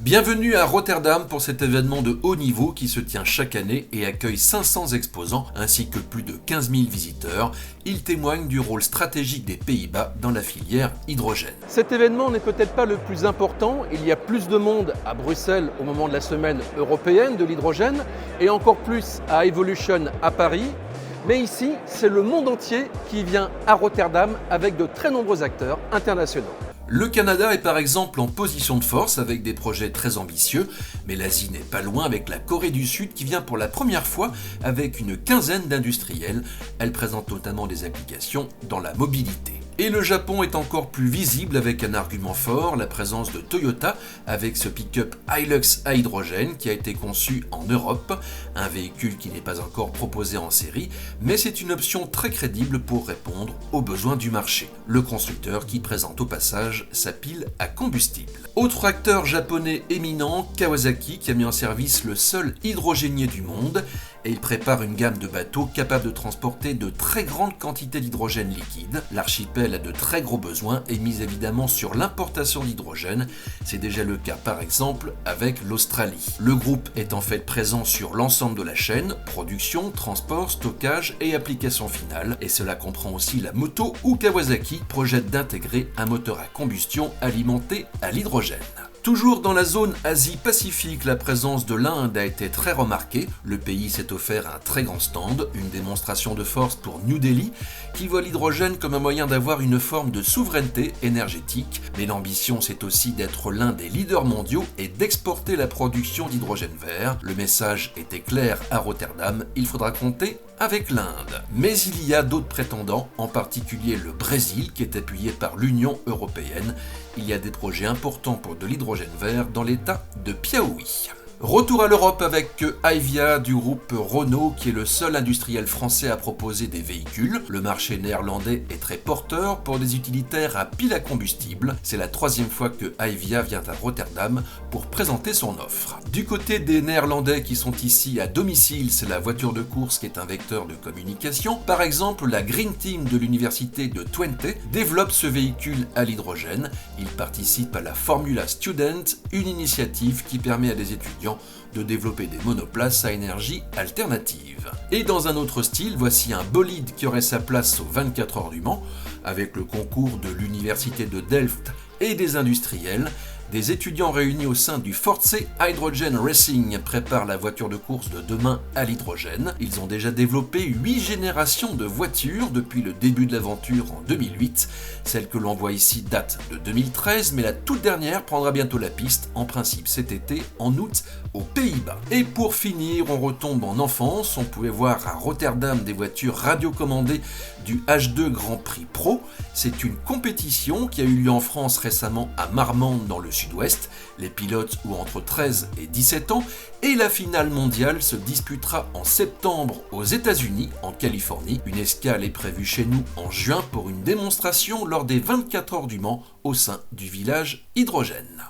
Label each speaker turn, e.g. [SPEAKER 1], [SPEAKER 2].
[SPEAKER 1] Bienvenue à Rotterdam pour cet événement de haut niveau qui se tient chaque année et accueille 500 exposants ainsi que plus de 15 000 visiteurs. Il témoigne du rôle stratégique des Pays-Bas dans la filière hydrogène. Cet événement n'est peut-être pas le plus important. Il y a plus de monde à Bruxelles au moment de la semaine européenne de l'hydrogène et encore plus à Evolution à Paris. Mais ici, c'est le monde entier qui vient à Rotterdam avec de très nombreux acteurs internationaux. Le Canada est par exemple en position de force avec des projets très ambitieux, mais l'Asie n'est pas loin avec la Corée du Sud qui vient pour la première fois avec une quinzaine d'industriels. Elle présente notamment des applications dans la mobilité. Et le Japon est encore plus visible avec un argument fort, la présence de Toyota avec ce pick-up Hilux à hydrogène qui a été conçu en Europe, un véhicule qui n'est pas encore proposé en série, mais c'est une option très crédible pour répondre aux besoins du marché. Le constructeur qui présente au passage sa pile à combustible. Autre acteur japonais éminent, Kawasaki, qui a mis en service le seul hydrogénier du monde, et il prépare une gamme de bateaux capables de transporter de très grandes quantités d'hydrogène liquide. L'archipel a de très gros besoins et mise évidemment sur l'importation d'hydrogène. C'est déjà le cas par exemple avec l'Australie. Le groupe est en fait présent sur l'ensemble de la chaîne, production, transport, stockage et application finale. Et cela comprend aussi la moto où Kawasaki projette d'intégrer un moteur à combustion alimenté à l'hydrogène. Toujours dans la zone Asie-Pacifique, la présence de l'Inde a été très remarquée. Le pays s'est offert un très grand stand, une démonstration de force pour New Delhi, qui voit l'hydrogène comme un moyen d'avoir une forme de souveraineté énergétique. Mais l'ambition, c'est aussi d'être l'un des leaders mondiaux et d'exporter la production d'hydrogène vert. Le message était clair à Rotterdam, il faudra compter avec l'Inde. Mais il y a d'autres prétendants, en particulier le Brésil, qui est appuyé par l'Union européenne. Il y a des projets importants pour de l'hydrogène vert dans l'état de Piauí. Retour à l'Europe avec Hyvia du groupe Renault qui est le seul industriel français à proposer des véhicules. Le marché néerlandais est très porteur pour des utilitaires à pile à combustible. C'est la troisième fois que Hyvia vient à Rotterdam pour présenter son offre. Du côté des Néerlandais qui sont ici à domicile, c'est la voiture de course qui est un vecteur de communication. Par exemple, la Green Team de l'université de Twente développe ce véhicule à l'hydrogène. Il participe à la Formula Student, une initiative qui permet à des étudiants de développer des monoplaces à énergie alternative. Et dans un autre style, voici un bolide qui aurait sa place aux 24 heures du Mans, avec le concours de l'université de Delft et des industriels. Des étudiants réunis au sein du Force Hydrogen Racing préparent la voiture de course de demain à l'hydrogène. Ils ont déjà développé 8 générations de voitures depuis le début de l'aventure en 2008. Celle que l'on voit ici date de 2013, mais la toute dernière prendra bientôt la piste, en principe cet été, en août, aux Pays-Bas. Et pour finir, on retombe en enfance. On pouvait voir à Rotterdam des voitures radiocommandées du H2 Grand Prix Pro. C'est une compétition qui a eu lieu en France récemment à Marmande dans le sud-ouest. Les pilotes ont entre 13 et 17 ans et la finale mondiale se disputera en septembre aux États-Unis, en Californie. Une escale est prévue chez nous en juin pour une démonstration lors des 24 heures du Mans au sein du village hydrogène.